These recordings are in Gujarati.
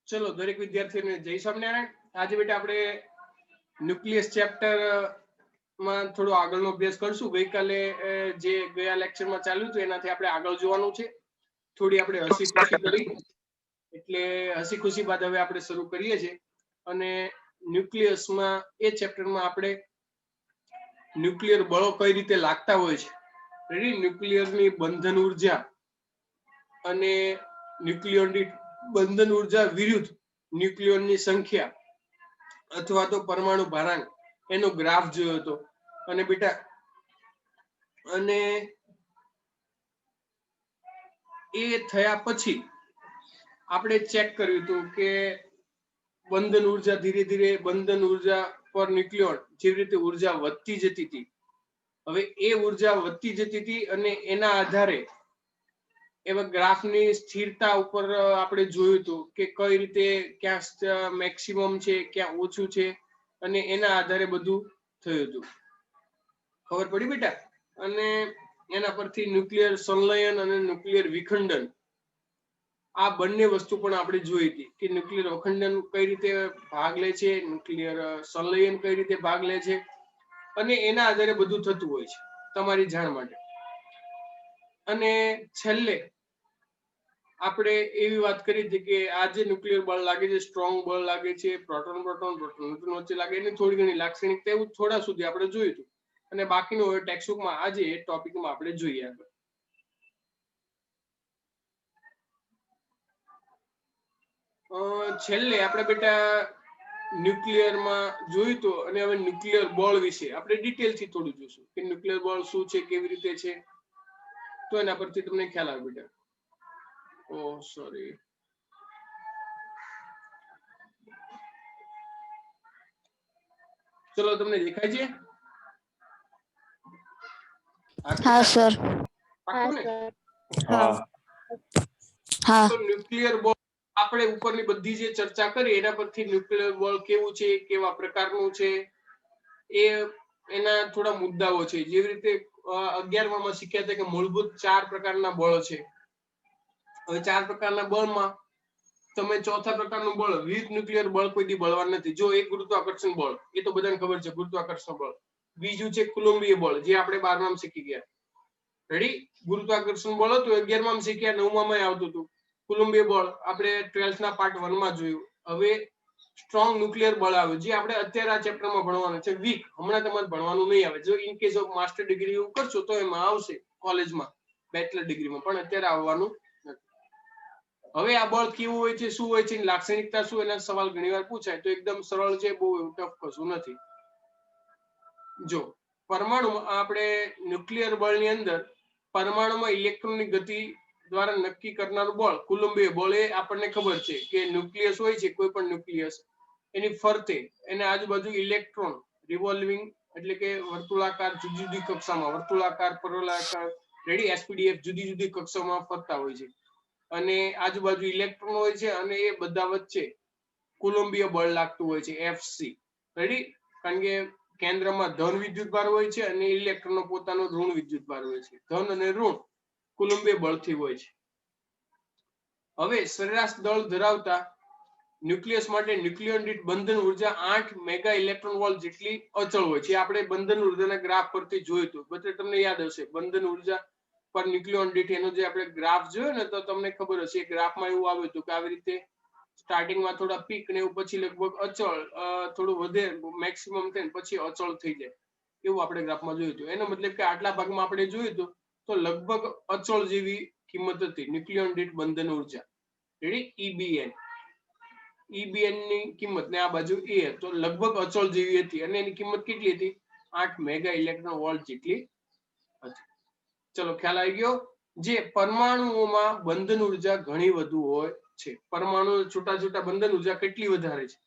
ચલો દરેક વિદ્યાર્થીઓને જય સ્વામિનારાયણ. આજે બેટા આપણે ન્યુક્લિયસ ચેપ્ટર માં થોડો આગળનો અભ્યાસ કરશું. ગઈકાલે જે ગયા લેક્ચરમાં ચાલ્યું હતું એનાથી આપણે આગળ જોવાનું છે. થોડી આપણે હસી ખુશી કરી એટલે હસી ખુશી બાદ હવે આપણે શરૂ કરીએ છીએ. અને ન્યુક્લિયસમાં એ ચેપ્ટરમાં આપણે ન્યુક્લિયર બળો કઈ રીતે લાગતા હોય છે, રેડી, ન્યુક્લિયરની બંધન ઉર્જા અને ન્યુક્લિયરની બંધન ઉર્જા વિરુદ્ધ ન્યુક્લિયોનની સંખ્યા અથવા તો પરમાણુ ભારાંક એનો ગ્રાફ જોયો હતો. અને બેટા અને એ થયા પછી આપણે ચેક કર્યું હતું કે બંધન ઉર્જા ધીરે ધીરે બંધન ઉર્જા પર ન્યુક્લિયોન જેવી રીતે ઉર્જા વધતી જતી હતી, હવે એ ઉર્જા વધતી જતી હતી અને એના આધારે એવા ગ્રાફની સ્થિરતા ઉપર આપણે જોયું હતું કે કઈ રીતે ક્યાં મેક્સિમમ છે, ક્યાં ઓછું છે, અને એના આધારે બધું થયું હતું. ખબર પડી બેટા? અને એના પરથી ન્યુક્લિયર સંલયન અને ન્યુક્લિયર વિખંડન આ બંને વસ્તુ પણ આપણે જોઈ હતી કે ન્યુક્લિયર વિખંડન કઈ રીતે ભાગ લે છે, ન્યુક્લિયર સંલયન કઈ રીતે ભાગ લે છે, અને એના આધારે બધું થતું હોય છે, તમારી જાણ માટે. અને છેલ્લે આપણે એવી વાત કરી હતી કે આ જે ન્યુક્લિયર બળ લાગે છે, સ્ટ્રોંગ બળ લાગે છે, પ્રોટોન પ્રોટોન પ્રોટોન ન્યુટ્રોન વચ્ચે લાગે, એની થોડી ઘણી લાક્ષણિકતા એવું થોડા સુધી આપણે જોયું હતું. અને બાકીનું હવે ટેક્સ્ટબુકમાં આજે એ ટોપિકમાં આપણે જોઈએ આગળ. છેલ્લે આપણે બેટા ન્યુક્લિયરમાં જોયું તો, અને હવે ન્યુક્લિયર બળ વિશે આપણે ડિટેલથી થોડું જોઈશું કે ન્યુક્લિયર બળ શું છે, કેવી રીતે છે, તો એના પરથી તમને ખ્યાલ આવે બેટા. સોરી, ચલો તમને દેખાય છે? હા સર. પાક્કું ને? હા હા. તો ન્યુક્લિયર બળ આપણે ઉપરની બધી જે ચર્ચા કરી એના પરથી ન્યુક્લિયર બળ કેવું છે, કેવા પ્રકારનું છે, એ એના થોડા મુદ્દાઓ છે. જેવી રીતે 11માં શીખ્યા હતા કે મૂળભૂત 4 પ્રકારના બળ છે. હવે 4 પ્રકારના બળમાં તમે ચોથા પ્રકારનું બળ વિરુદ્ધ ન્યુક્લિયર બળ કોઈ દી બળવાનું નથી. જો એક ગુરુત્વાકર્ષણ બળ, એ તો બધાને ખબર છે, ગુરુત્વાકર્ષણ બળ. બીજું છે કુલંબીય બળ, જે આપણે 12માં શીખી ગયા. રેડી? ગુરુત્વાકર્ષણ બળ હતું 11માં શીખ્યા, 9માં આવતું હતું. કુલંબીય બળ આપણે 12th ના પાર્ટ 1 માં જોયું. હવે સ્ટ્રોંગ ન્યુક્લિયર બળ આવે, જે આપણે અત્યારે આ ચેપ્ટરમાં ભણવાનું છે. વીક હમણાં તમારે ભણવાનું નહીં આવે. જો in case of master degree કરશો તો એમાં આવશે કોલેજમાં, બેચલર ડિગ્રીમાં, પણ અત્યારે આવવાનું નથી. હવે આ બળ કેવું હોય છે, શું હોય છે, લાક્ષણિકતા શું, એના સવાલ ઘણીવાર પૂછાય. તો એકદમ સરળ છે, બહુ ટફ કશું નથી. જો પરમાણુમાં આપણે ન્યુક્લિયર બળની અંદર પરમાણુમાં ઇલેક્ટ્રોનની ગતિ દ્વારા નક્કી કરનારું બળ કુલંબીય બળ, એ આપણને ખબર છે કે ન્યુક્લિયસ હોય છે, કોઈ પણ ન્યુક્લિયસ, એની ફરતે એને આજુબાજુ ઇલેક્ટ્રોન રિવોલ્વિંગ એટલે કે વર્તુળાકાર જુદી જુદી કક્ષામાં, વર્તુળાકાર, પરોલાકાર, રેડી, એસપીડીએફ જુદી જુદી કક્ષામાં ફરતા હોય છે. અને આજુબાજુ ઇલેક્ટ્રોન હોય છે, અને એ બધા વચ્ચે કુલંબીય બળ લાગતું હોય છે, એફસી. રેડી? કારણ કે કેન્દ્રમાં ધન વિદ્યુતભાર હોય છે અને ઇલેક્ટ્રોનનો પોતાનો ઋણ વિદ્યુતભાર હોય છે. ધન અને ઋણ કુલંબીય બળથી હોય છે. હવે સરેરાશ દળ ધરાવતા ન્યુક્લિયસ માટે ન્યુક્લિયોન દીઠ બંધન ઉર્જા 8 મેગા ઇલેક્ટ્રોન વોલ્ટ જેટલી અચળ હોય છે. આપણે બંધન ઉર્જાના ગ્રાફ પરથી જોયું હતું. બધે તમને યાદ હશે બંધન ઉર્જા પર ન્યુક્લિયોન દીઠ એનો જે આપણે ગ્રાફ જોયો ને, તો તમને ખબર હશે ગ્રાફમાં એવું આવ્યું હતું કે આવી રીતે સ્ટાર્ટિંગમાં થોડા પીક ને એવું, પછી લગભગ અચળ, થોડું વધે મેક્સિમમ થાય, પછી અચળ થઈ જાય, એવું આપણે ગ્રાફમાં જોયું હતું. એનો મતલબ કે આટલા ભાગમાં આપણે જોયું હતું તો લગભગ અચળ જેવી કિંમત હતી ન્યુક્લિયોન દીઠ બંધન ઉર્જા. રેડી? ઈબીએન, ઈબીએન ની કિંમત ને આ બાજુ એ, તો લગભગ અચળ જેવી હતી. અને એની કિંમત કેટલી હતી? 8 મેગા ઇલેક્ટ્રોન વોલ્ટ જેટલી હતી. ચલો ખ્યાલ આવી ગયો? જે પરમાણુઓમાં બંધન ઉર્જા ઘણી વધુ હોય છે. પરમાણુ છૂટા છૂટા બંધન ઉર્જા કેટલી વધારે છે.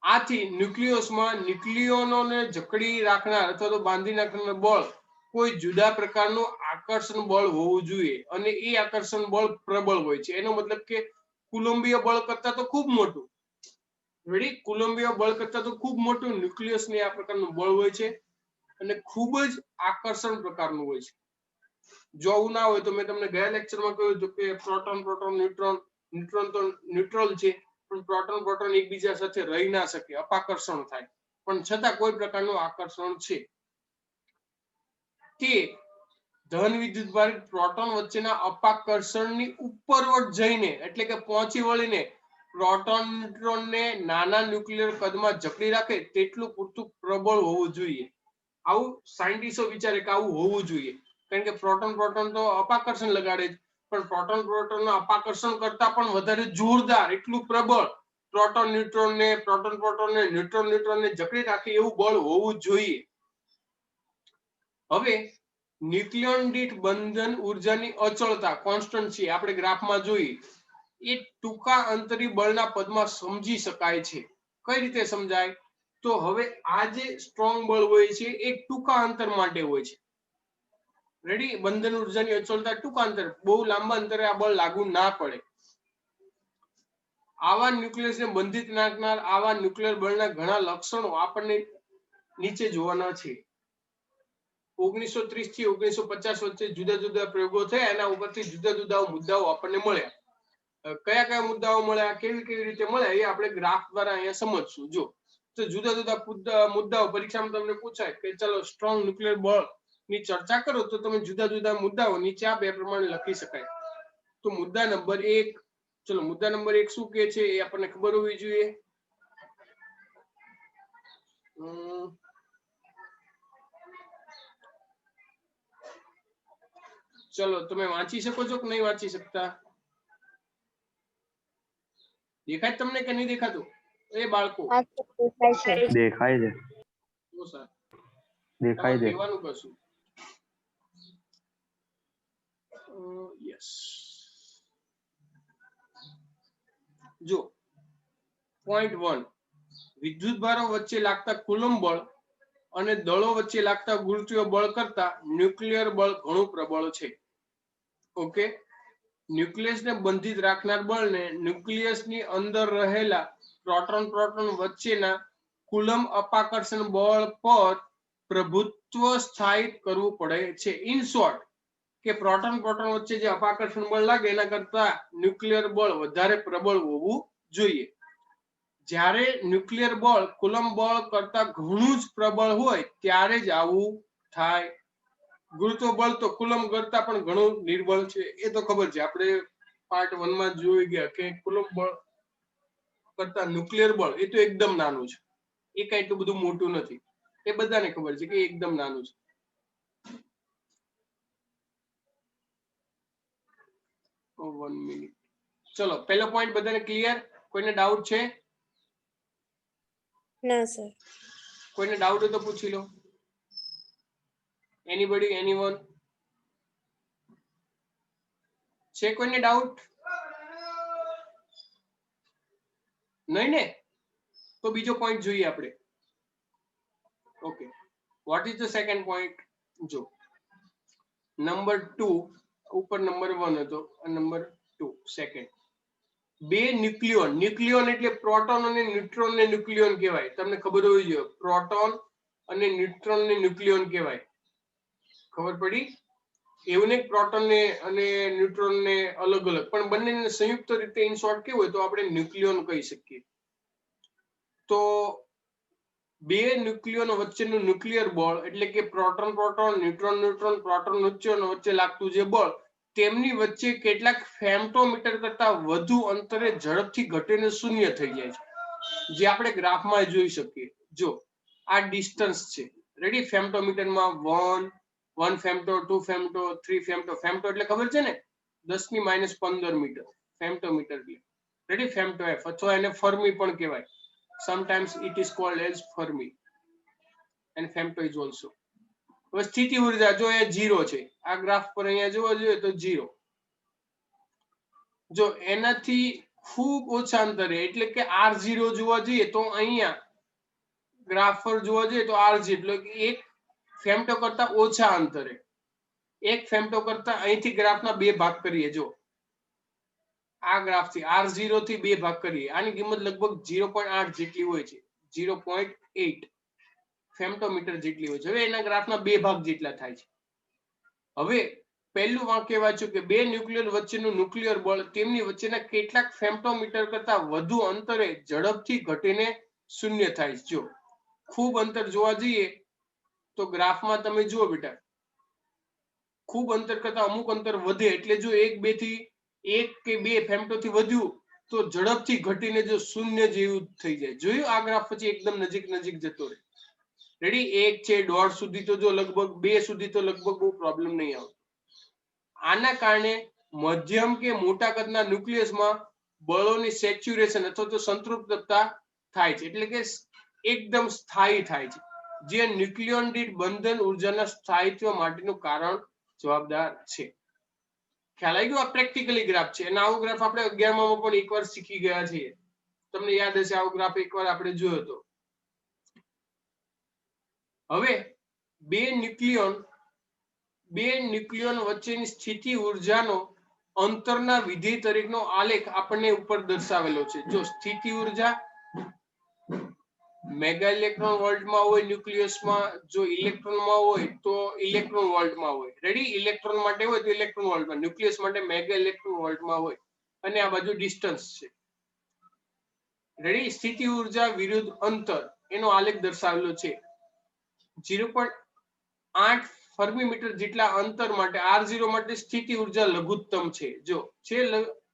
આથી ન્યુક્લિયસમાં ન્યુક્લિયોનોને જકડી રાખનાર અથવા તો બાંધી નાખનાર બળ કોઈ જુદા પ્રકારનું આકર્ષણ બળ હોવું જોઈએ, અને એ આકર્ષણ બળ પ્રબળ હોય છે. એનો મતલબ કે કુલંબીય બળ કરતા તો ખૂબ મોટું, રેડી, કુલંબીય બળ કરતા તો ખૂબ મોટું ન્યુક્લિયસને આ પ્રકારનું બળ હોય છે, અને ખૂબ જ આકર્ષણ પ્રકારનું હોય છે. જો આવું ના હોય તો મેં તમને ગયા લેક્ચરમાં કહ્યું હતું કે પ્રોટોન પ્રોટોન ન્યુટ્રોન ન્યુટ્રોન તો ન્યુટ્રલ છે, પણ પ્રોટોન પ્રોટોન એકબીજા સાથે રહી ના શકે, અપાકર્ષણ થાય, પણ છતાં કોઈ પ્રકારનું આકર્ષણ છે. તે ધન વિદ્યુતભારિત પ્રોટોન વચ્ચેના અપાકર્ષણની ઉપરવટ જઈને એટલે કે પહોંચી વળીને પ્રોટોન ન્યુટ્રોનને નાના ન્યુક્લિયર કદમાં જકડી રાખે તેટલું પૂરતું પ્રબળ હોવું જોઈએ. આવું સાયન્ટિસ્ટો વિચારે કે આવું હોવું જોઈએ, કારણ કે પ્રોટોન પ્રોટોન તો અપાકર્ષણ લગાડે જ, પણ પ્રોટોન પ્રોટોનના અપાકર્ષણ કરતા પણ વધારે જોરદાર, એટલું પ્રબળ પ્રોટોન ન્યુટ્રોનને, પ્રોટોન પ્રોટોનને, ન્યુટ્રોન ન્યુટ્રોનને જકડી રાખે એવું બળ હોવું જોઈએ. હવે ન્યુક્લિયોન દીઠ બંધન ઉર્જાની અચળતા કોન્સ્ટન્ટ છે, આપણે ગ્રાફમાં જોઈએ, એ ટૂંકા અંતરી બળના પદમાં સમજી શકાય છે. કઈ રીતે સમજાય? તો હવે આ જે સ્ટ્રોંગ બળ હોય છે એ ટૂંકા અંતર માટે હોય છે. રેડી? બંધન ઉર્જાની અચળતા ટૂંકા અંતર, બહુ લાંબા અંતરે આ બળ લાગુ ના પડે. આવા ન્યુક્લિયસને બંધિત નાખનાર આવા ન્યુક્લિયર બળના ઘણા લક્ષણો આપણને નીચે જોવાના છે. 1930 થી 1950 વચ્ચે જુદા જુદા પ્રયોગો થયા, એના ઉપરથી જુદા જુદા મુદ્દાઓ આપણને મળ્યા. કયા કયા મુદ્દાઓ મળ્યા, કેવી કેવી રીતે મળ્યા, એ આપણે ગ્રાફ દ્વારા અહીંયા સમજશું. જો તો જુદા જુદા મુદ્દાઓ પરીક્ષામાં તમને પૂછાય કે ચલો સ્ટ્રોંગ ન્યુક્લિયર બળ ની ચર્ચા કરો, તો તમે જુદા જુદા મુદ્દાઓ નીચે આ બે પ્રમાણે લખી શકાય. તો મુદ્દા નંબર 1, ચલો મુદ્દા નંબર 1 શું કહે છે એ આપણને ખબર હોવી જોઈએ. ચલો તમે વાંચી શકો છો કે નહીં વાંચી શકતા? દેખાય તમને કે નહીં દેખાતું? એ બાળકો દેખાય છે. બહુ સારું, દેખાય છે. કહેવાનું કશું. યસ, જો પોઈન્ટ 1, વિદ્યુતભારો વચ્ચે લાગતા કુલમ બળ અને દળો વચ્ચે લાગતા ગુરુત્વીય બળ કરતા ન્યુક્લિયર બળ ઘણું પ્રબળ છે. ઓકે, ન્યુક્લિયસને બંધિત રાખનાર બળને ન્યુક્લિયસની અંદર રહેલા પ્રોટોન પ્રોટોન વચ્ચેના કુલમ અપાકર્ષણ બળ પર પ્રભુત્વ સ્થાપિત કરવું પડે છે. ઇન શોર્ટ, કે પ્રોટોન પ્રોટોન વચ્ચે જે અપાકર્ષણ બળ લાગે એના કરતા ન્યુક્લિયર બળ વધારે પ્રબળ હોવું જોઈએ. જ્યારે ન્યુક્લિયર બળ કુલમ બળ કરતા ઘણું જ પ્રબળ હોય ત્યારે જ આવું થાય. ગુરુત્વ બળ તો કુલમ કરતા પણ ઘણું નિર્બળ છે, એ તો ખબર છે, આપણે પાર્ટ 1 માં જોઈ ગયા કે કુલમ બળ કરતા ન્યુક્લિયર બળ એ તો એકદમ નાનું છે, એ કઈ એટલું બધું મોટું નથી, એ બધાને ખબર છે કે એકદમ નાનું છે. One minute. ચલો પહેલો પોઈન્ટ બધાને ક્લિયર? કોઈને ડાઉટ છે? ના સર. કોઈને ડાઉટ હોય તો પૂછી લો. Anybody, anyone? છે કોઈને ડાઉટ? નહીં ને? તો બીજો પોઈન્ટ જોઈએ આપણે. Okay, what is the second point? જો નંબર 2 ઉપર નંબર 1 હતો, નંબર 2 સેકન્ડ. બે ન્યુક્લિયોન, ન્યુક્લિયોન એટલે પ્રોટોન અને ન્યુટ્રોન ને ન્યુક્લિયોન કહેવાય, તમને ખબર હોવી જોઈએ. પ્રોટોન અને ન્યુટ્રોન ને ન્યુક્લિયોન કહેવાય, ખબર પડી? એવું નહીં પ્રોટોન ને અને ન્યુટ્રોન ને અલગ અલગ, પણ બંનેને સંયુક્ત રીતે ઇન શોર્ટ કેવું હોય તો આપણે ન્યુક્લિયોન કહી શકીએ. તો બે ન્યુક્લિયોન વચ્ચેનું ન્યુક્લિયર બળ એટલે કે proton proton, neutron neutron, proton neutron વચ્ચે લાગતું જે બળ, તેમની વચ્ચે કેટલાક ફેમ્ટોમીટર કરતા વધુ અંતરે ઝડપથી ઘટીને શૂન્ય થઈ જાય છે, જે આપણે ગ્રાફમાં જોઈ શકીએ. જો આ ડિસ્ટન્સ છે, ready? ફેમ્ટોમીટરમાં 1 femto, 2 femto, 3 femto. Femto એટલે ખબર છે ને, 10⁻15 મીટર ફેમ્ટોમીટર એટલે, રેડી? ફેમ્ટો એફ, અથવા એને ફર્મી પણ કહેવાય. Sometimes it is called as Fermi and femto is also. હવે સ્થિતિ ઉર્જા જો એ 0 છે, આ ગ્રાફ પર અહીંયા જોવા જોઈએ તો 0. જો એનાથી ખૂબ ઓછા અંતરે એટલે કે r0 જોવા જઈએ તો અહીંયા ગ્રાફ પર જોવા જઈએ તો r0 એટલે કે 1 ફેમ્ટો કરતા ઓછા અંતરે, 1 ફેમ્ટો કરતા અહીંથી ગ્રાફના 2 ભાગ કરીએ. જો આ ગ્રાફથી r0 થી 2 ભાગ કરીએ, આની કિંમત લગભગ 0.8 જેટલી હોય છે, 0.8 ફેમ્ટોમીટર જેટલી હોય છે. હવે એના ગ્રાફના 2 ભાગ જેટલા થાય છે. હવે પહેલું વાક્ય વાંચ્યું કે બે ન્યુક્લિયર વચ્ચેનું ન્યુક્લિયર બળ તેમની વચ્ચેના કેટલાક ફેમ્ટોમીટર કરતા વધુ અંતરે ઝડપથી ઘટીને શૂન્ય થાય છે. જો ખૂબ અંતર જોવા જઈએ તો ગ્રાફમાં તમે જુઓ બેટા, ખૂબ અંતર કરતા અમુક અંતર વધે એટલે જો 1 2 થી 1 કે 2 ફેમ્ટોથી વધ્યું તો ઝડપથી ઘટીને જો શૂન્ય જેવું થઈ જાય. જોયું આ ગ્રાફ પછી એકદમ નજીક નજીક જતો રહે. રેડી? 1 છે 1.5 સુધી તો જો લગભગ 2 સુધી તો લગભગ બહુ પ્રોબ્લેમ નહીં આવે. આના કારણે મધ્યમ કે મોટા કદના ન્યુક્લિયસમાં બળોની સેચ્યુરેશન અથવા તો સંતૃપ્તતા થાય છે, એટલે કે એકદમ સ્થાયી થાય છે, જે ન્યુક્લિયોન દીઠ બંધન ઉર્જાના સ્થાયિત્વ માટેનું કારણ જવાબદાર છે. ખ્યાલ આવી ગયો? આ પ્રેક્ટિકલી ગ્રાફ છે અને આવો ગ્રાફ આપણે 11માં પણ એકવાર શીખી ગયા છીએ. તમને યાદ હશે આવો ગ્રાફ એકવાર આપણે જોયો હતો. હવે બે ન્યુક્લિયોન વચ્ચેની સ્થિતિ ઉર્જાનો અંતરના વિધેય તરીકેનો આલેખ આપણને ઉપર દર્શાવેલો છે. જો સ્થિતિ ઉર્જા મેગા ઇલેક્ટ્રોન વોલ્ટમાં હોય ન્યુક્લિયસમાં, જો ઇલેક્ટ્રોનમાં હોય તો ઇલેક્ટ્રોન વોલ્ટમાં હોય. રેડી? ઇલેક્ટ્રોન માટે હોય તો ઇલેક્ટ્રોન વોલ્ટમાં, ન્યુક્લિયસ માટે મેગા ઇલેક્ટ્રોન વોલ્ટમાં હોય. અને આ બાજુ ડિસ્ટન્સ છે. રેડી? સ્થિતિ ઉર્જા વિરુદ્ધ અંતર એનો આલેખ દર્શાવેલો છે. 0.8 ફર્મી મીટર જેટલા અંતર માટે R0 માટે સ્થિતિ ઉર્જા લઘુત્તમ છે. જો છે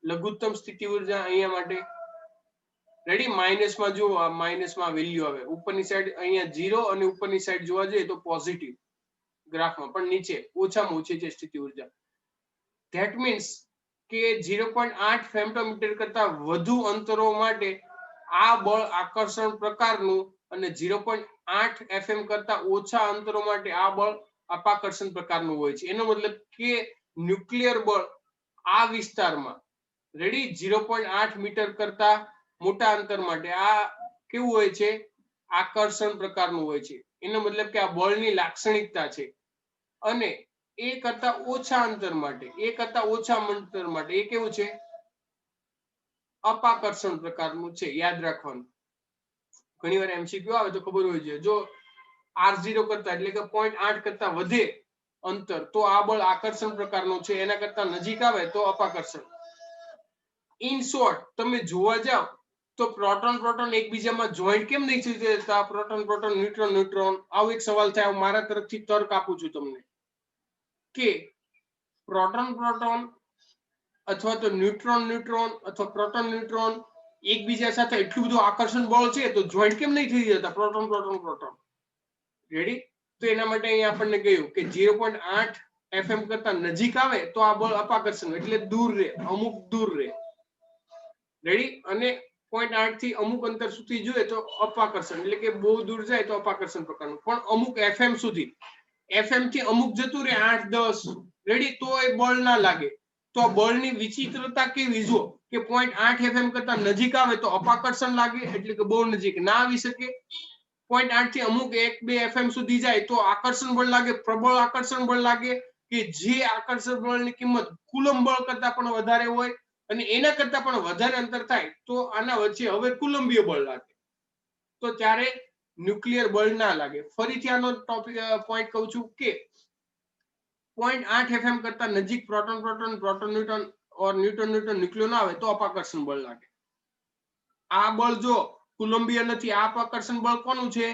લઘુત્તમ સ્થિતિ ઉર્જા અહીંયા માટે. રેડી? માઇનસમાં જુઓ, આ માઇનસમાં વેલ્યુ આવે. ઉપરની સાઈડ અહીંયા 0 અને ઉપરની સાઈડ જોવા જઈએ તો પોઝિટિવ ગ્રાફમાં, પણ નીચે ઓછામાં ઓછી છે સ્થિતિ ઉર્જા. ધેટ મીન્સ કે 0.8 ફેમ્ટોમીટર કરતા વધુ અંતરો માટે આ બળ આકર્ષણ પ્રકારનું અને 0.8 FM કરતા ઓછા અંતરો માટે આ બળ અપાકર્ષણ પ્રકારનું હોય છે. એનો મતલબ કે ન્યુક્લિયર બળ આ વિસ્તારમાં, રેડી, 0.8 મીટર કરતા મોટા અંતર માટે આ કેવું હોય છે? આકર્ષણ પ્રકારનું હોય છે. એનો મતલબ કે આ બળની લાક્ષણિકતા છે. અને એ કરતા ઓછા અંતર માટે એ કેવું છે? અપાકર્ષણ પ્રકારનું છે. યાદ રાખવાનું, ઘણી વાર MCQ આવે તો ખબર હોય છે. જો R0 કરતા એટલે કે 0.8 કરતા વધે અંતર તો આ બળ આકર્ષણ પ્રકારનું છે, એના કરતા નજીક આવે તો અપાકર્ષણ. ઇન શોર્ટ તમે જોવા જાવ તો પ્રોટોન એકબીજામાં જોઈન્ટ કેમ નહીં થઈ જતા? પ્રોટોન ન્યુટ્રોન આવો એક સવાલ થાય. મારા તરફથી તર્ક આપું છું તમને કે પ્રોટોન અથવા તો ન્યુટ્રોન અથવા પ્રોટોન એકબીજા સાથે એટલું બધું આકર્ષણ બળ છે તો જોઈન્ટ કેમ નહીં થઈ જતા? પ્રોટોન. રેડી? તો એના માટે અહીંયા આપણને કહ્યું કે 0.8 FM કરતા નજીક આવે તો આ બળ અપાકર્ષણ, એટલે દૂર રહે, અમુક દૂર રહે. રેડી? અને 0.8 થી અમુક અંતર સુધી જોઈએ તો અપાકર્ષણ, એટલે કે બહુ દૂર જાય તો અપાકર્ષણ પ્રકારનું. પણ અમુક FM સુધી, FM થી અમુક જતું રહે 8 10, રેડી, તો એ બળ ના લાગે. તો બળની વિચિત્રતા કેવી જુઓ કે 0.8 FM કરતા નજીક આવે તો અપાકર્ષણ લાગે, એટલે કે બહુ નજીક ના આવી શકે. 0.8 થી અમુક 1 2 FM સુધી જાય તો આકર્ષણ બળ લાગે, પ્રબળ આકર્ષણ બળ લાગે, કે જે આકર્ષણ બળની કિંમત કુલમ બળ કરતા પણ વધારે હોય. અને એના કરતા પણ વધારે અંતર થાય તો આના વચ્ચે હવે કુલંબીય બળ લાગે. તો ત્યારે ન્યુક્લિયર બળ ના લાગે. ફરીથી આનો ટોપિક પોઈન્ટ કહું છું કે 0.8 FM કરતા નજીક પ્રોટોન ન્યુટ્રોન ન્યુક્લિયો ના આવે તો અપાકર્ષણ બળ લાગે. આ બળ જો કુલંબીય નથી, આ અપાકર્ષણ બળ કોનું છે?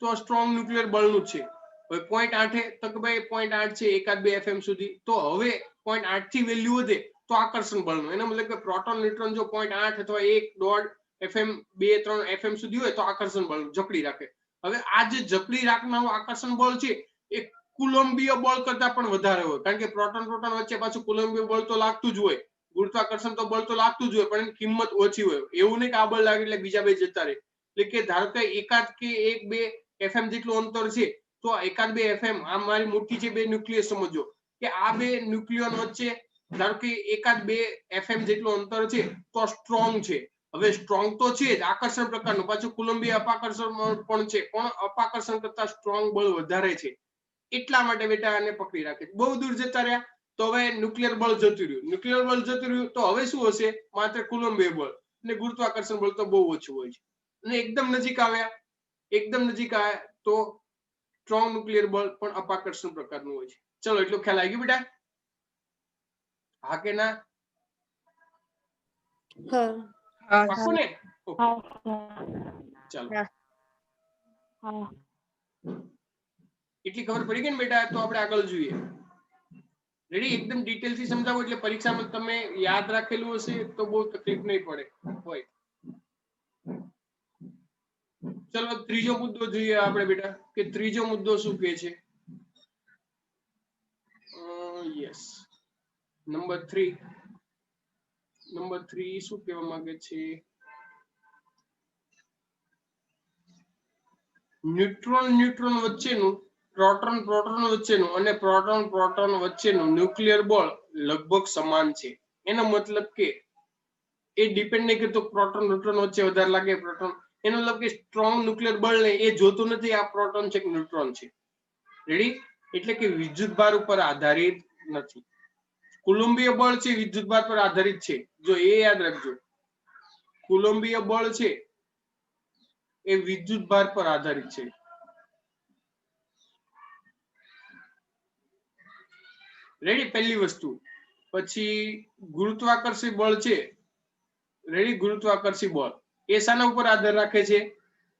તો સ્ટ્રોંગ ન્યુક્લિયર બળનું છે. હવે 0.8 તો કે ભાઈ 0.8 છે 1 2 FM સુધી, તો હવે 0.8 થી વેલ્યુ વધે તો આકર્ષણ બળનું. એનો મતલબ કે પ્રોટોન ન્યુટ્રોન જો 0.8 અથવા 1.5 FM 2 3 FM સુધી હોય તો આકર્ષણ બળ જકડી રાખે. હવે આ જે જકડી રાખનારું આકર્ષણ બળ છે એ કુલંબીય બળ કરતા પણ વધારે હોય, કારણ કે પ્રોટોન વચ્ચે પાછું કુલંબીય બળ તો લાગતું જ હોય, ગુરુત્વાકર્ષણ તો બળ તો લાગતું જ હોય, પણ એની કિંમત ઓછી હોય. એવું નહીં કે આ બળ લાગે એટલે બીજા બે જતા રહે. એટલે કે ધારો કે 1 કે 1 2 FM જેટલું અંતર છે તો 1 2 FM, આ મારી મુઠ્ઠી છે બે ન્યુક્લિયસ, સમજો કે આ બે ન્યુક્લિયોન વચ્ચે ધારો કે 1 2 FM જેટલું અંતર છે તો સ્ટ્રોંગ છે. હવે સ્ટ્રોંગ તો છે જ આકર્ષણ પ્રકારનું, પાછું કુલંબીય અપાકર્ષણ પણ છે, પણ અપાકર્ષણ કરતા સ્ટ્રોંગ બળ વધારે છે. એટલા માટે બેટા આને પકડી રાખે. બહુ દૂર જતા રહ્યા તો હવે ન્યુક્લિયર બળ જતું રહ્યું. તો હવે શું હશે? માત્ર કુલંબીય બળ અને ગુરુત્વાકર્ષણ બળ તો બહુ ઓછું હોય છે. અને એકદમ નજીક આવ્યા તો સ્ટ્રોંગ ન્યુક્લિયર બળ પણ અપાકર્ષણ પ્રકારનું હોય છે. ચલો, એટલું ખ્યાલ આવી ગયો બેટા? હા કે ના? હા પાક્કું ને? ઓકે, ચાલો. એટલી ખબર પડી ગઈ ને બેટા? તો આપણે આગળ જોઈએ. રેડી? એકદમ ડિટેલ થી સમજાવો એટલે પરીક્ષામાં તમે યાદ રાખેલું હશે તો બહુ તકલીફ નહીં પડે હોય. ચલો ત્રીજો મુદ્દો જોઈએ આપણે બેટા, કે ત્રીજો મુદ્દો શું કહે છે? Yes, number 3. નંબર 3 શું કહેવા માંગે છે? ન્યુટ્રોન વચ્ચેનું, પ્રોટોન વચ્ચેનું અને પ્રોટોન વચ્ચેનું ન્યુક્લિયર બળ લગભગ સમાન છે. એનો મતલબ કે એ ડિપેન્ડ નહીં કરતો પ્રોટોન ન્યુટ્રોન વચ્ચે વધારે લાગે પ્રોટોન, એનો મતલબ કે સ્ટ્રોંગ ન્યુક્લિયર બળ ને એ જોતું નથી આ પ્રોટોન છે કે ન્યુટ્રોન છે. રેડી? એટલે કે વિદ્યુતભાર ઉપર આધારિત નથી. કુલંબીય બળ છે વિદ્યુતભાર પર આધારિત છે. જો એ યાદ રાખજો, કુલંબીય બળ છે એ વિદ્યુતભાર પર આધારિત છે. રેડી? પહેલી વસ્તુ. પછી ગુરુત્વાકર્ષી બળ છે. રેડી? ગુરુત્વાકર્ષી બળ એ શાના ઉપર આધાર રાખે છે?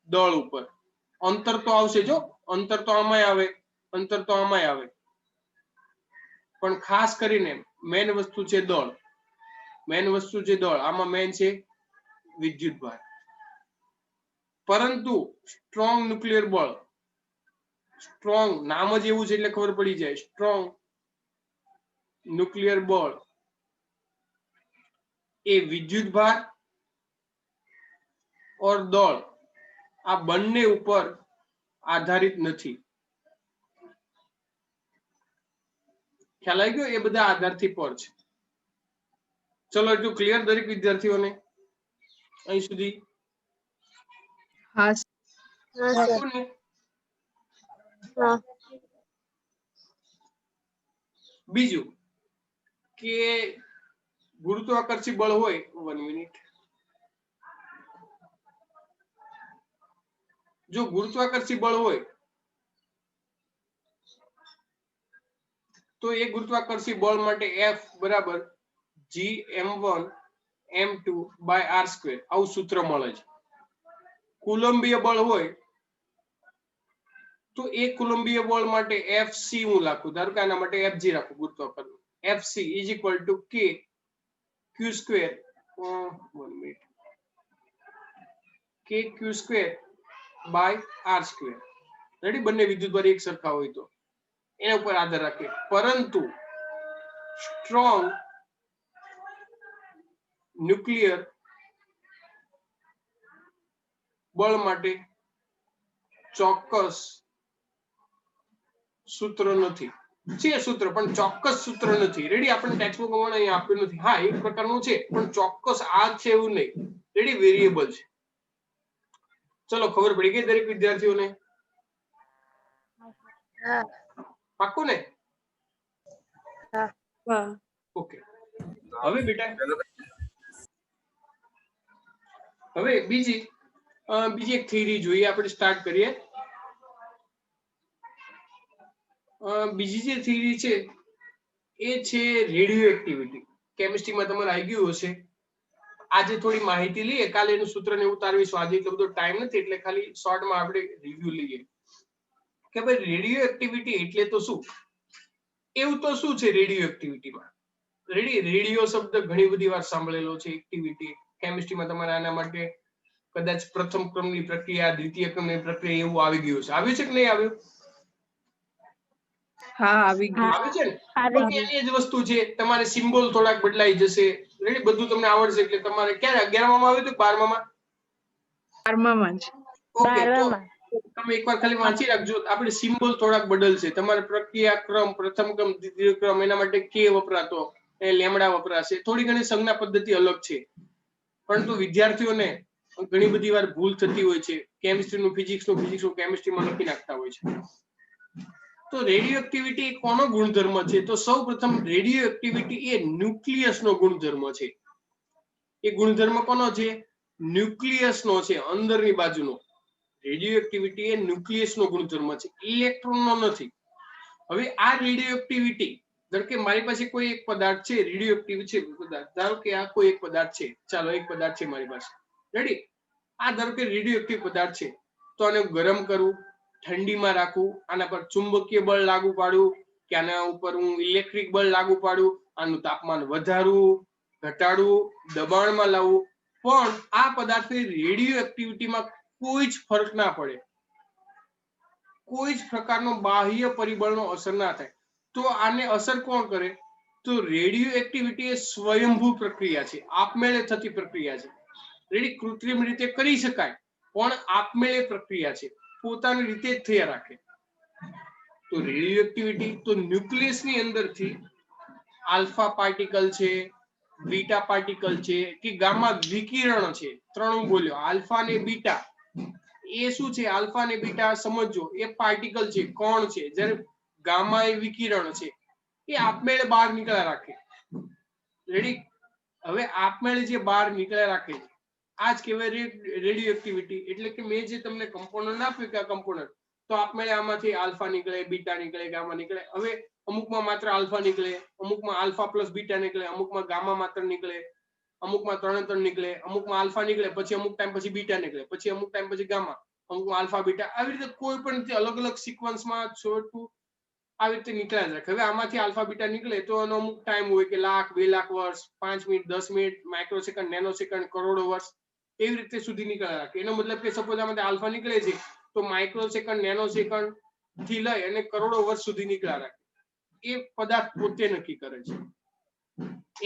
દળ ઉપર. અંતર તો આવશે, જો અંતર તો આમાંય આવે, અંતર તો આમાંય આવે, પણ ખાસ કરીને મેન વસ્તુ છે દળ. મેન વસ્તુ છે દળ. આમાં મેન છે વિદ્યુતભાર. પરંતુ સ્ટ્રોંગ ન્યુક્લિયર બળ, સ્ટ્રોંગ નામ જ એવું છે એટલે ખબર પડી જાય, સ્ટ્રોંગ ન્યુક્લિયર બળ એ વિદ્યુતભાર ઓર દળ આ બંને ઉપર આધારિત નથી. ખ્યાલ આવી ગયો? એ બધા આધારથી પર છે. ચલો એટલું ક્લિયર દરેક વિદ્યાર્થીઓને અહીં સુધી? હા પાક્કું ને? બીજું કે ગુરુત્વાકર્ષી બળ હોય, 1 મિનિટ, જો ગુરુત્વાકર્ષી બળ હોય તો એ ગુરુત્વાકર્ષી બળ માટે F બરાબર Gm1m2/r², આવું સૂત્ર મળે છે. કુલંબીય બળ હોય તો એ કુલંબીય બળ માટે FC હું લખું, ધારો કે આના માટે FG રાખું, ગુરુત્વાકર્ષણ FC = K q², 1 minute, K q²/r². Ready? બંને વિદ્યુતભાર એક સરખા હોય તો એના ઉપર આધાર રાખે. પરંતુ સ્ટ્રોંગ ન્યુક્લિયર બળ માટે ચોક્કસ સૂત્ર નથી. છે સૂત્ર, પણ ચોક્કસ સૂત્ર નથી. રેડી? આપણે ટેક્સ્ટબુકમાં અહીં આપ્યું નથી. હા, એક પ્રકારનું છે પણ ચોક્કસ આ છે એવું નહીં. રેડી? વેરિયેબલ છે. ચલો ખબર પડી ગઈ દરેક વિદ્યાર્થીઓને? પાક્કું ને? ઓકે. હવે બેટા હવે બીજી એક થિયરી જોઈએ, આપણે સ્ટાર્ટ કરીએ. બીજી જે થિયરી છે એ છે રેડિયો એક્ટિવિટી. કેમિસ્ટ્રીમાં તમારે આવી ગયું હશે. આજે થોડી માહિતી લઈએ, કાલે એનું સૂત્ર ને ઉતારવીશું. આજે એટલો બધો ટાઈમ નથી એટલે ખાલી શોર્ટમાં આપણે રિવ્યુ લઈએ કે ભાઈ રેડિયો એક્ટિવિટી એટલે તો શું? એવું તો શું છે રેડિયો એક્ટિવિટીમાં? રેડિયો શબ્દ ઘણી બધી વાર સાંભળેલો છે. એક્ટિવિટી કેમિસ્ટ્રીમાં તમારે આના માટે કદાચ પ્રથમ ક્રમની પ્રક્રિયા, દ્વિતીય ક્રમની પ્રક્રિયા એવું આવી ગયું છે. આવ્યું છે કે નહીં આવ્યું? હા આવી ગયું. આવે છે ને? એ જ વસ્તુ છે. તમારે સિમ્બોલ થોડાક બદલાઈ જશે. રેડી? બધું તમને આવડશે એટલે તમારે ક્યારે 11માં આવ્યું હતું, 12માં? 12માં જ. ઓકે, તો તમે એકવાર ખાલી વાંચી રાખજો. આપણે સિમ્બોલ થોડાક બદલશે. તમારે પ્રક્રિયા ક્રમ, પ્રથમ ક્રમ, દ્વિતીય ક્રમ, એના માટે કે વપરાતો, એ લેમડા વપરાશે. થોડી ઘણી સંજ્ઞા પદ્ધતિ અલગ છે, પરંતુ વિદ્યાર્થીઓને ઘણી બધી વાર ભૂલ થતી હોય છે. કેમિસ્ટ્રીનું ફિઝિક્સનું કેમિસ્ટ્રીમાં લખી નાખતા હોય છે. તો રેડિયો એક્ટિવિટી કોનો ગુણધર્મ છે? તો સૌપ્રથમ રેડિયો એક્ટિવિટી એ ન્યુક્લિયસનો ગુણધર્મ છે. એ ગુણધર્મ કોનો છે? ન્યુક્લિયસનો છે, અંદરની બાજુનો. રેડિયો એક્ટિવિટી એ ન્યુક્લિયસનો ગુણધર્મ છે, ઇલેક્ટ્રોનનો નથી. હવે આ રેડિયો એક્ટિવિટી ધારો કે મારી પાસે કોઈ એક પદાર્થ છે, રેડિયો એક્ટિવ છે પદાર્થ, ધારો કે આ કોઈ એક પદાર્થ છે, ચાલો એક પદાર્થ છે મારી પાસે, રેડી. આ ધારો કે રેડિયો એક્ટિવ પદાર્થ છે, તો આને ગરમ કરું, ઠંડીમાં રાખવું, આના પર ચુંબકીય બળ લાગુ પાડું કે આના ઉપર હું ઇલેક્ટ્રિક બળ લાગુ પાડું, આનું તાપમાન વધારવું, ઘટાડવું, દબાણમાં લાવવું, પણ આ પદાર્થની રેડિયો એક્ટિવિટીમાં કોઈ જ ફરક ના પડે, કોઈ જ પ્રકારનો બાહ્ય પરિબળનો અસર ના થાય. તો આને અસર કોણ કરે? તો રેડિયો એક્ટિવિટી એ સ્વયંભૂ પ્રક્રિયા છે, આપમેળે થતી પ્રક્રિયા છે. રેડી, કૃત્રિમ રીતે કરી શકાય પણ આપમેળે પ્રક્રિયા છે, પોતાની રીતે જ થયા રાખે. તો રેડિયો એક્ટિવિટી તો ન્યુક્લિયસની અંદરથી આલ્ફા પાર્ટિકલ છે, બીટા પાર્ટિકલ છે કે ગામા વિકિરણ છે, ત્રણ બોલ્યો આલ્ફા ને બીટા. એ શું છે? આલ્ફા ને બીટા સમજો, એ પાર્ટિકલ છે, કોણ છે, જ્યારે ગામા એ વિકિરણ છે, એ આપમેળે બહાર નીકળ્યા રાખે. રેડી, હવે આપમેળે જે બહાર નીકળ્યા રાખે છે, આ જ કહેવાય રેડિયો એક્ટિવિટી. એટલે કે મેં જે તમને કમ્પોનન્ટ આપ્યું કે આ કમ્પોનન્ટ, તો આપમેળે આમાંથી આલ્ફા નીકળે, બીટા નીકળે, ગામા નીકળે. હવે અમુકમાં માત્ર આલ્ફા નીકળે, અમુકમાં આલ્ફા પ્લસ બીટા નીકળે, અમુકમાં ગામા માત્ર નીકળે, અમુકમાં 3 નીકળે, અમુકમાં આલ્ફા નીકળે, પછી અમુક ટાઈમ પછી બીટા નીકળે, પછી અમુક ટાઈમ પછી ગામા, અમુકમાં આલ્ફા બીટા. આવી રીતે કોઈ પણ રીતે અલગ અલગ સિક્વન્સમાં છોટું આવી રીતે નીકળ્યા જ રાખે. હવે આમાંથી આલ્ફા બીટા નીકળે તો એનો અમુક ટાઈમ હોય કે લાખ, 2 લાખ વર્ષ, 5 minute, 10 minute, micro second, nano second, કરોડો વર્ષ, એવી રીતે સુધી નીકળ્યા રાખે. એનો મતલબ કે સપોઝ આમાંથી આલ્ફા નીકળે છે તો માઇક્રો સેકન્ડ, નેનો સેકન્ડ થી લઈ અને કરોડો વર્ષ સુધી નીકળ્યા રાખે. એ પદાર્થ પોતે નક્કી કરે છે,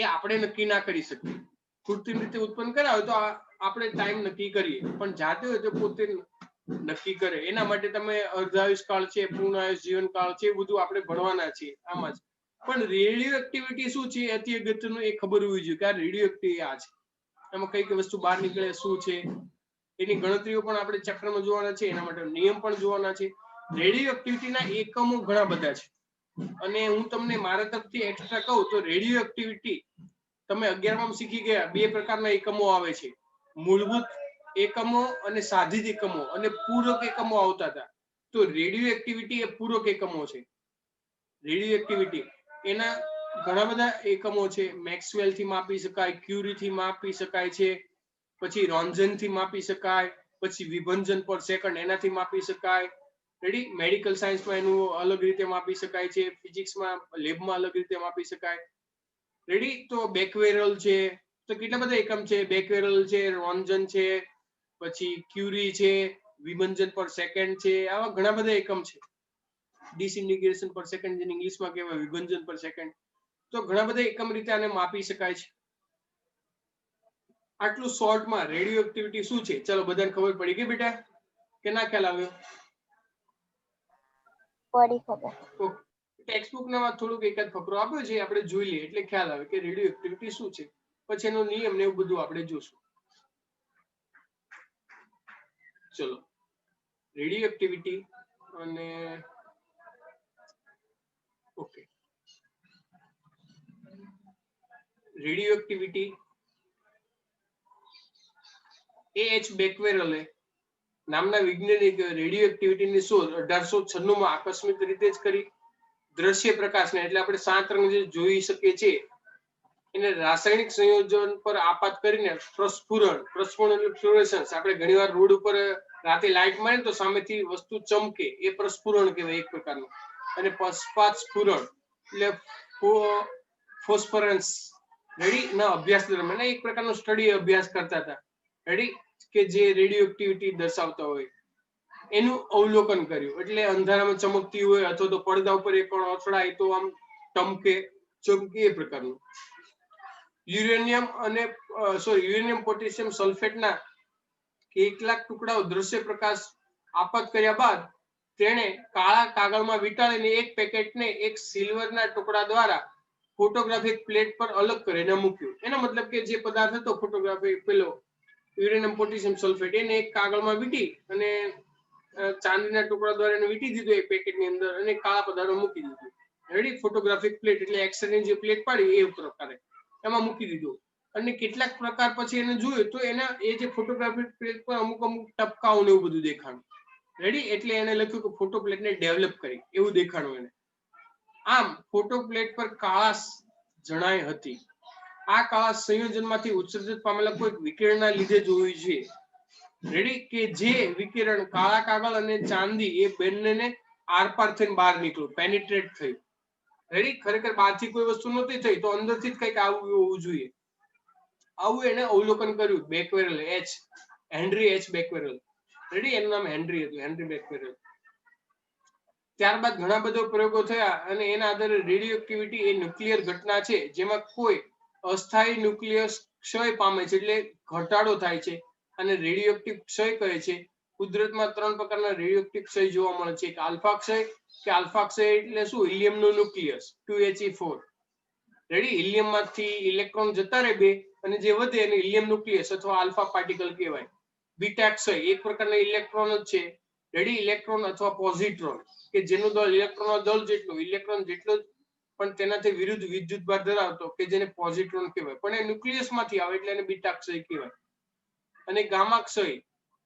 એ આપણે નક્કી ના કરી શકીએ. કૃત્રિમ રીતે ઉત્પન્ન કર્યા હોય તો આપણે ટાઈમ નક્કી કરીએ, પણ જાતે હોય તો પોતે નક્કી કરે. એના માટે તમે અર્ધાયુષ્કાળ છે, પૂર્ણાયુષ જીવનકાળ છે, એ બધું આપણે ભણવાના છીએ આમાં જ. પણ રેડિયો એક્ટિવિટી શું છે અતિ અગત્યનું, એ ખબર હોવી જોઈએ કે આ રેડિયો એક્ટિવિટી આ છે, એમાં કઈ કઈ વસ્તુ બહાર નીકળે, શું છે, એની ગણતરીઓ પણ આપણે ચક્રમાં જોવાના છે, એના માટે નિયમ પણ જોવાના છે. રેડિયો એક્ટિવિટીના એકમો ઘણા બધા છે, અને હું તમને મારા તરફથી એક્સ્ટ્રા કહું તો રેડિયો એક્ટિવિટી તમે 11માં શીખી ગયા, 2 પ્રકારના એકમો આવે છે, મૂળભૂત એકમો અને સાધિત એકમો અને પૂરક એકમો આવતા હતા. તો રેડિયો એક્ટિવિટી એ પૂરક એકમો છે. રેડિયો એક્ટિવિટી એના ઘણા બધા એકમો છે. મેક્સવેલ થી માપી શકાય, ક્યુરી થી માપી શકાય છે, પછી રોન્ઝન થી માપી શકાય, પછી વિભંજન પર સેકન્ડ એનાથી માપી શકાય. રેડી, મેડિકલ સાયન્સમાં એનું અલગ રીતે માપી શકાય છે, ફિઝિક્સમાં લેબમાં અલગ રીતે માપી શકાય. રેડી, તો બેકવેરલ છે, તો કેટલા બધા એકમ છે, બેકવેરલ છે, રોન્ઝન છે, પછી ક્યુરી છે, વિભંજન પર સેકન્ડ છે, આવા ઘણા બધા એકમ છે. ડિસઇન્ટિગ્રેશન પર સેકન્ડ જેને ઇંગ્લિશમાં કહેવાય વિભંજન પર સેકન્ડ. તો ઘણા બધા એકમ રીતે આને માપી શકાય છે. આટલું શોર્ટમાં રેડિયો એક્ટિવિટી શું છે, ચલો બધાને ખબર પડી ગઈ બેટા કે ના? ખ્યાલ આવ્યો? પડી ખબર. ટેક્સ્ટ બુક ના થોડુંક એકાદ ફકરો આપ્યો છે, આપણે જોઈ લઈએ એટલે ખ્યાલ આવે કે રેડિયો એક્ટિવિટી શું છે, પછી એનો નિયમ ને એવું બધું આપણે જોશું. ચલો, રેડિયો એક્ટિવિટી અને ઓકે, રેડિયો એક્ટિવિટી A.H. બેકવેરલે નામના વૈજ્ઞાનિક રેડિયો એક્ટિવિટીની શોધ 1896 માં આકસ્મિક રીતે જ કરી. દ્રશ્ય પ્રકાશને એટલે આપણે 7 રંગ જે જોઈ શકીએ છીએ એને રાસાયણિક સંયોજન પર આપાત કરીને પ્રસ્ફુરણ એટલે ફ્લોરેસન્સ, આપણે ઘણીવાર રોડ ઉપર રાતે લાઇટ મારે તો સામેથી વસ્તુ ચમકે, એ પ્રસ્ફુરણ કહેવાય એક પ્રકારનું. અને પશ્ચાત સ્ફુરણ એટલે ફોસ્ફરન્સ, રેડી, ના અભ્યાસ દરમિયાન એક પ્રકારનો સ્ટડી અભ્યાસ કરતા હતા, રેડી, કે જે રેડિયો એક્ટિવિટી દર્શાવતા હોય એનું અવલોકન કર્યું. એટલે અંધારામાં ચમકતી હોય અથવા તો પડદા ઉપર એક કણ અથડાય તો આમ ચમકે એ પ્રકારનું. યુરેનિયમ પોટેશિયમ સલ્ફેટના કેટલાક ટુકડાઓ દ્રશ્ય પ્રકાશ આપાત કર્યા બાદ તેણે કાળા કાગળમાં વીંટાળીને એક પેકેટને એક સિલ્વરના ટુકડા દ્વારા ફોટોગ્રાફિક પ્લેટ પર અલગ કરીને મૂક્યું. એનો મતલબ કે જે પદાર્થ હતો ફોટોગ્રાફી પેલો યુરેનિયમ પોટેશિયમ સલ્ફેટ, એને એક કાગળમાં વીંટી અને ચાંદીના ટુકડા દ્વારા એને વીંટી દીધું એક પેકેટની અંદર અને કાળા પદાર્થો મૂકી દીધું. રેડી, ફોટોગ્રાફિક પ્લેટ એટલે એક્સરેની જે પ્લેટ પાડી એ પ્રકારે એમાં મૂકી દીધું. અને કેટલાક પ્રકાર પછી એને જોયું તો એના એ જે ફોટોગ્રાફિક પ્લેટ પર અમુક ટપકાઓ ને એવું બધું દેખાણું. રેડી, એટલે એને લખ્યું કે ફોટો પ્લેટને ડેવલપ કરી એવું દેખાણું એને. આમ ફોટો પ્લેટ પર કાળાશ જણાઈ હતી. આ કાળાશ સંયોજનમાંથી ઉત્સર્જિત પામેલા કોઈ વિકિરણના લીધે જ હોવી જોઈએ. રેડી, કે જે વિકિરણ કાળા કાગળ અને ચાંદી એ બંનેને આરપાર થઈને બહાર નીકળ્યું, પેનિટ્રેટ થયું. રેડી, ખરેખર બહારથી કોઈ વસ્તુ નહોતી થઈ તો અંદરથી જ કંઈક આવું હોવું જોઈએ. આવું એને અવલોકન કર્યું બેકવેરલ હેનરી એચ બેકવેરલ. રેડી, એનું નામ હેનરી હતું, હેનરી બેકવેરલ. ત્યારબાદ ઘણા બધા પ્રયોગો થયા અને એના આધારે રેડિયો એ ન્યુક્લિયર ઘટના છે જેમાં કોઈ અસ્થાયી ન્યુક્લિયસ ક્ષય પામે છે, એટલે ઘટાડો થાય છે, અને રેડિયોએક્ટિવ ક્ષય કહે છે. કુદરતમાં 3 પ્રકારના રેડિયોએક્ટિવ ક્ષય જોવા મળે છે. એક આલ્ફા ક્ષય, કે આલ્ફા ક્ષય એટલે શું? હિલિયમનું ન્યુક્લિયસ 2He4. રેડી, હિલિયમ માંથી ઇલેક્ટ્રોન જતા રહે બે, અને જે વધે એને હિલિયમ ન્યુક્લિયસ અથવા આલ્ફા પાર્ટિકલ કહેવાય. બીટા ક્ષય એક પ્રકારના ઇલેક્ટ્રોન જ છે. રેડી, ઇલેક્ટ્રોન અથવા પોઝિટ્રોન, કે જેનું દળ ઇલેક્ટ્રોનનો દળ જેટલું, ઇલેક્ટ્રોન જેટલો જ પણ તેનાથી વિરુદ્ધ વિદ્યુતભાર ધરાવતો, કે જેને પોઝિટ્રોન કહેવાય, પણ એ ન્યુક્લિયસ માંથી આવે એટલે એને બીટા ક્ષય કહેવાય. અને ગામા ક્ષય,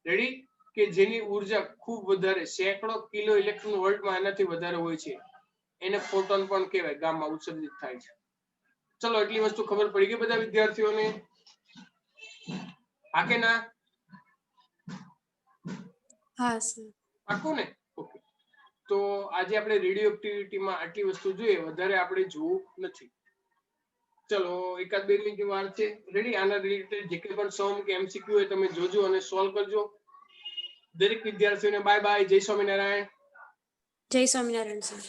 રેડી, કે જેની ઉર્જા ખૂબ વધારે, સેંકડો કિલો ઇલેક્ટ્રોન વોલ્ટમાં એનાથી વધારે હોય છે, એને ફોટોન પણ કહેવાય, ગામા ઉત્સર્જિત થાય છે. ચલો, એટલી વસ્તુ ખબર પડી ગઈ બધા વિદ્યાર્થીઓને? હા કે ના? હા સર. પાક્કું ને? ઓકે. તો આજે આપણે રેડિયો એક્ટિવિટીમાં આટલી વસ્તુ જોઈએ, વધારે આપણે જોવું નથી. ચલો, એકાદ 2 મિનિટની વાર છે. રેડી, આના રિલેટેડ જે કંઈ પણ સમ કે એમસીક્યુ હોય તમે જોજો અને સોલ્વ કરજો. દરેક વિદ્યાર્થીઓને બાય બાય, જય સ્વામિનારાયણ. જય સ્વામિનારાયણ સર.